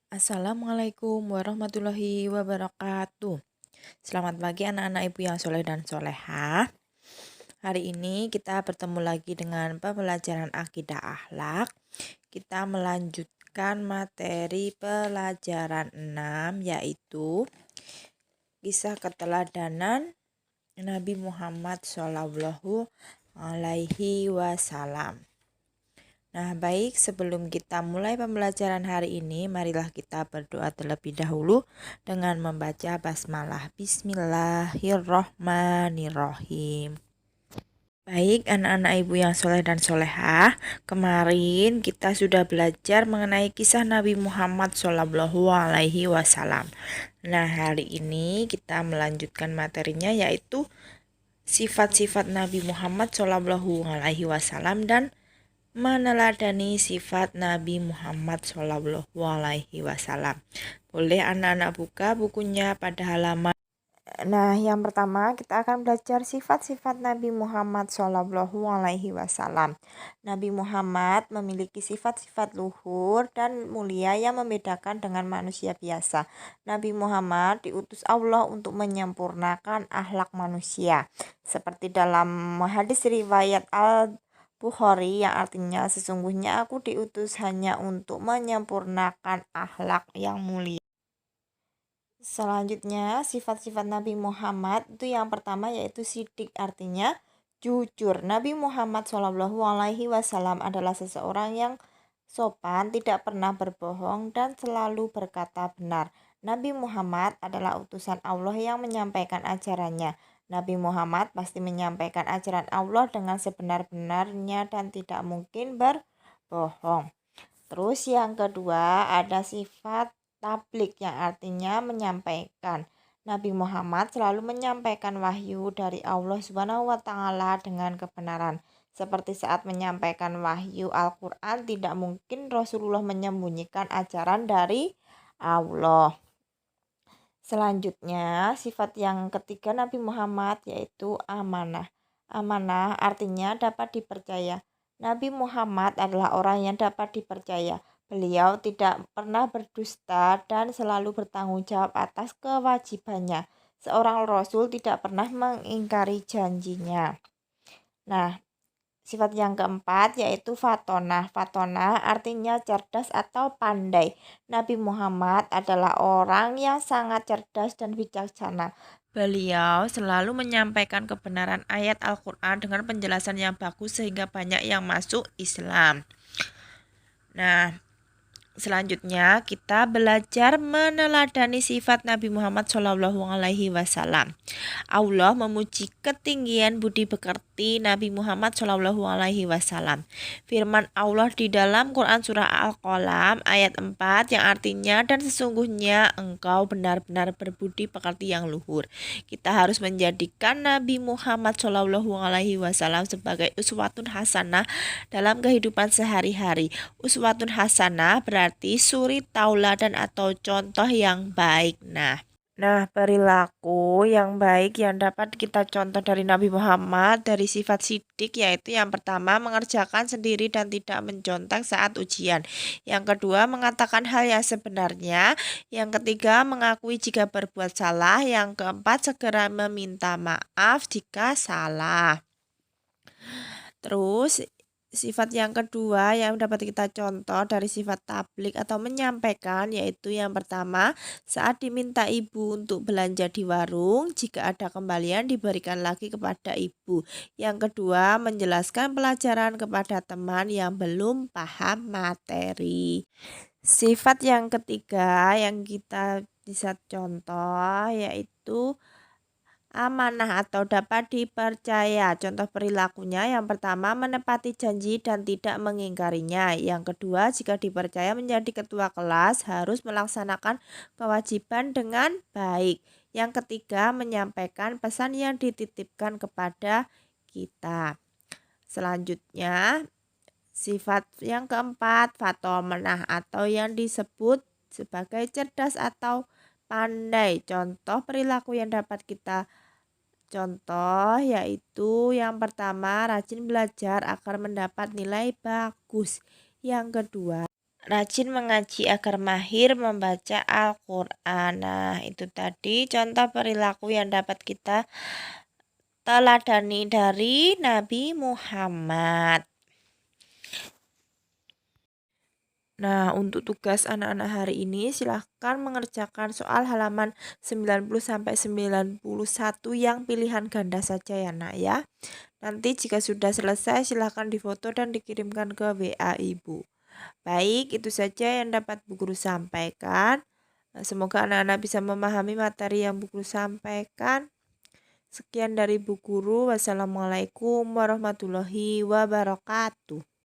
Assalamualaikum warahmatullahi wabarakatuh. Selamat pagi anak-anak ibu yang soleh dan solehah. Hari ini kita bertemu lagi dengan pembelajaran akidah akhlak. Kita melanjutkan materi pelajaran 6 yaitu kisah keteladanan Nabi Muhammad Shallallahu Alaihi Wasallam. Nah, baik, sebelum kita mulai pembelajaran hari ini, marilah kita berdoa terlebih dahulu dengan membaca basmalah. Bismillahirrohmanirrohim. Baik, anak-anak ibu yang soleh dan solehah, kemarin kita sudah belajar mengenai kisah Nabi Muhammad Shallallahu Alaihi Wasallam. Nah, hari ini kita melanjutkan materinya yaitu sifat-sifat Nabi Muhammad Shallallahu Alaihi Wasallam dan meneladani sifat Nabi Muhammad Shallallahu Alaihi Wasallam. Boleh anak-anak buka bukunya pada halaman. Nah, yang pertama kita akan belajar sifat-sifat Nabi Muhammad Shallallahu Alaihi Wasallam. Nabi Muhammad memiliki sifat-sifat luhur dan mulia yang membedakan dengan manusia biasa. Nabi Muhammad diutus Allah untuk menyempurnakan akhlak manusia. Seperti dalam hadis riwayat Bukhari yang artinya sesungguhnya aku diutus hanya untuk menyempurnakan akhlak yang mulia. Selanjutnya sifat-sifat Nabi Muhammad itu yang pertama yaitu sidik, artinya jujur. Nabi Muhammad Shallallahu Alaihi Wasallam adalah seseorang yang sopan, tidak pernah berbohong dan selalu berkata benar. Nabi Muhammad adalah utusan Allah yang menyampaikan ajarannya. Nabi Muhammad pasti menyampaikan ajaran Allah dengan sebenar-benarnya dan tidak mungkin berbohong. Terus yang kedua ada sifat tablik yang artinya menyampaikan. Nabi Muhammad selalu menyampaikan wahyu dari Allah Subhanahu wa taala dengan kebenaran. Seperti saat menyampaikan wahyu Al-Qur'an, tidak mungkin Rasulullah menyembunyikan ajaran dari Allah. Selanjutnya, sifat yang ketiga Nabi Muhammad yaitu amanah. Amanah artinya dapat dipercaya. Nabi Muhammad adalah orang yang dapat dipercaya. Beliau tidak pernah berdusta dan selalu bertanggung jawab atas kewajibannya. Seorang rasul tidak pernah mengingkari janjinya. Nah, sifat yang keempat yaitu fatonah. Fatonah artinya cerdas atau pandai. Nabi Muhammad adalah orang yang sangat cerdas dan bijaksana. Beliau selalu menyampaikan kebenaran ayat Al-Quran dengan penjelasan yang bagus sehingga banyak yang masuk Islam. Nah, selanjutnya kita belajar meneladani sifat Nabi Muhammad Shallallahu Alaihi Wasallam. Allah memuji ketinggian budi pekerti Nabi Muhammad Shallallahu Alaihi Wasallam. Firman Allah di dalam Quran surah Al-Qalam ayat 4 yang artinya dan sesungguhnya engkau benar-benar berbudi pekerti yang luhur. Kita harus menjadikan Nabi Muhammad Shallallahu Alaihi Wasallam sebagai uswatun hasanah dalam kehidupan sehari-hari. Uswatun hasanah berarti suri tauladan atau contoh yang baik. Nah, perilaku yang baik yang dapat kita contoh dari Nabi Muhammad dari sifat sidik yaitu yang pertama mengerjakan sendiri dan tidak mencontak saat ujian. Yang kedua mengatakan hal yang sebenarnya. Yang ketiga mengakui jika berbuat salah. Yang keempat segera meminta maaf jika salah. Terus sifat yang kedua yang dapat kita contoh dari sifat tablik atau menyampaikan yaitu yang pertama saat diminta ibu untuk belanja di warung, jika ada kembalian diberikan lagi kepada ibu. Yang kedua menjelaskan pelajaran kepada teman yang belum paham materi. Sifat yang ketiga yang kita bisa contoh yaitu amanah atau dapat dipercaya. Contoh perilakunya yang pertama menepati janji dan tidak mengingkarinya. Yang kedua jika dipercaya menjadi ketua kelas harus melaksanakan kewajiban dengan baik. Yang ketiga menyampaikan pesan yang dititipkan kepada kita. Selanjutnya sifat yang keempat fatomenah atau yang disebut sebagai cerdas atau pandai. Contoh perilaku yang dapat kita contoh yaitu yang pertama rajin belajar agar mendapat nilai bagus. Yang kedua Rajin mengaji agar mahir membaca Al-Quran. Nah, itu tadi contoh perilaku yang dapat kita teladani dari Nabi Muhammad. Nah, untuk tugas anak-anak hari ini silahkan mengerjakan soal halaman 90 sampai 91 yang pilihan ganda saja ya, Nak ya. Nanti jika sudah selesai silahkan difoto dan dikirimkan ke WA Ibu. Baik, itu saja yang dapat Bu Guru sampaikan. Semoga anak-anak bisa memahami materi yang Bu Guru sampaikan. Sekian dari Bu Guru. Wassalamualaikum warahmatullahi wabarakatuh.